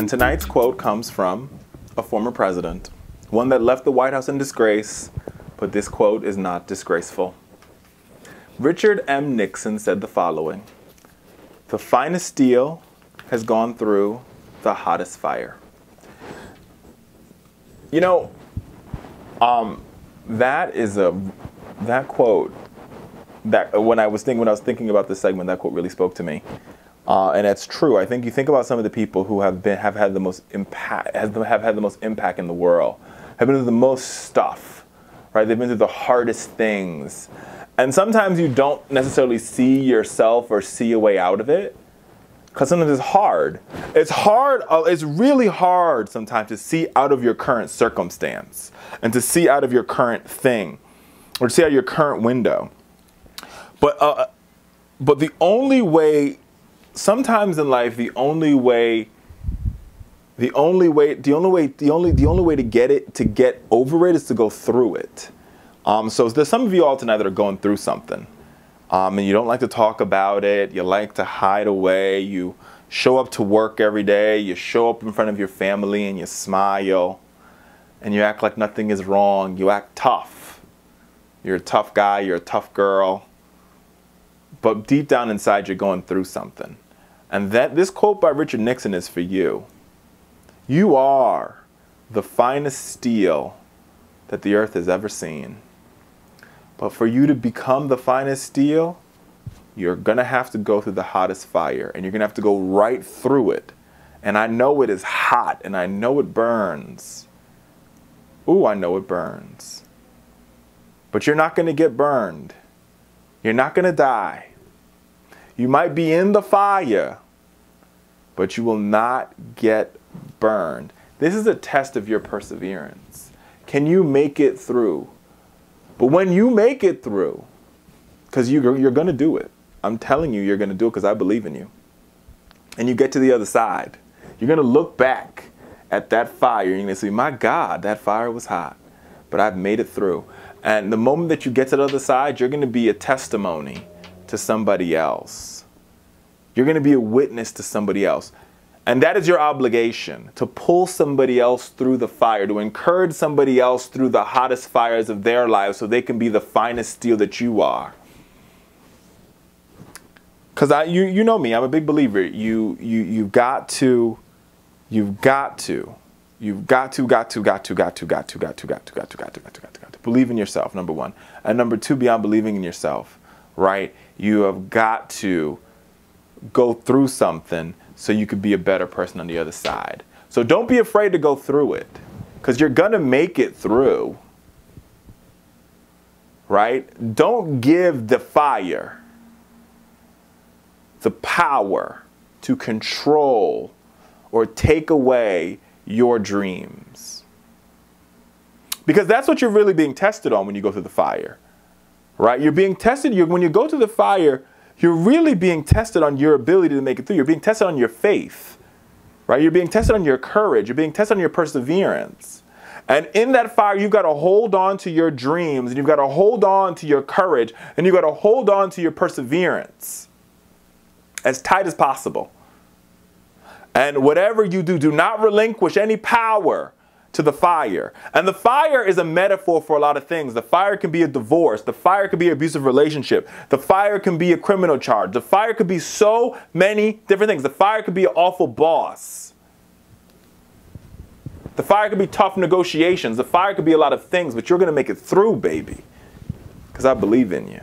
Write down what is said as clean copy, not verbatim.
And tonight's quote comes from a former president, one that left the White House in disgrace, but this quote is not disgraceful. Richard M. Nixon said the following: "The finest steel has gone through the hottest fire." You know, that quote, that when I was thinking about this segment, that quote really spoke to me, and it's true. I think you think about some of the people who have had the most impact, have had the most impact in the world, have been through the most stuff, right? They've been through the hardest things, and sometimes you don't necessarily see yourself or see a way out of it, because sometimes it's hard. It's hard. It's really hard sometimes to see out of your current circumstance and to see out of your current thing, or to see out of your current window. But the only way, sometimes in life, the only way to get over it is to go through it. So there's some of you all tonight that are going through something. And you don't like to talk about it. You like to hide away. You show up to work every day. You show up in front of your family and you smile. And you act like nothing is wrong. You act tough. You're a tough guy. You're a tough girl. But deep down inside, you're going through something. And this quote by Richard Nixon is for you. You are the finest steel that the earth has ever seen. But for you to become the finest steel, you're going to have to go through the hottest fire. And you're going to have to go right through it. And I know it is hot. And I know it burns. Ooh, I know it burns. But you're not going to get burned. You're not going to die. You might be in the fire, but you will not get burned. This is a test of your perseverance. Can you make it through? But when you make it through, because you're going to do it. I'm telling you, you're going to do it because I believe in you. And you get to the other side. You're going to look back at that fire. You're going to say, my God, that fire was hot. But I've made it through. And the moment that you get to the other side, you're going to be a testimony to somebody else. You're going to be a witness to somebody else. And that is your obligation, to pull somebody else through the fire, to encourage somebody else through the hottest fires of their lives so they can be the finest steel that you are. Because you know me, I'm a big believer. You've got to believe in yourself, number one. And number two, beyond believing in yourself, right? You have got to go through something so you could be a better person on the other side. So don't be afraid to go through it, because you're going to make it through, right? Don't give the fire the power to control or take away your dreams. Because that's what you're really being tested on when you go through the fire, right? You're being tested. When you go through the fire, you're really being tested on your ability to make it through. You're being tested on your faith, right? You're being tested on your courage. You're being tested on your perseverance. And in that fire, you've got to hold on to your dreams, and you've got to hold on to your courage, and you've got to hold on to your perseverance as tight as possible. And whatever you do, do not relinquish any power to the fire. And the fire is a metaphor for a lot of things. The fire can be a divorce. The fire could be an abusive relationship. The fire can be a criminal charge. The fire could be so many different things. The fire could be an awful boss. The fire could be tough negotiations. The fire could be a lot of things, but you're going to make it through, baby, because I believe in you.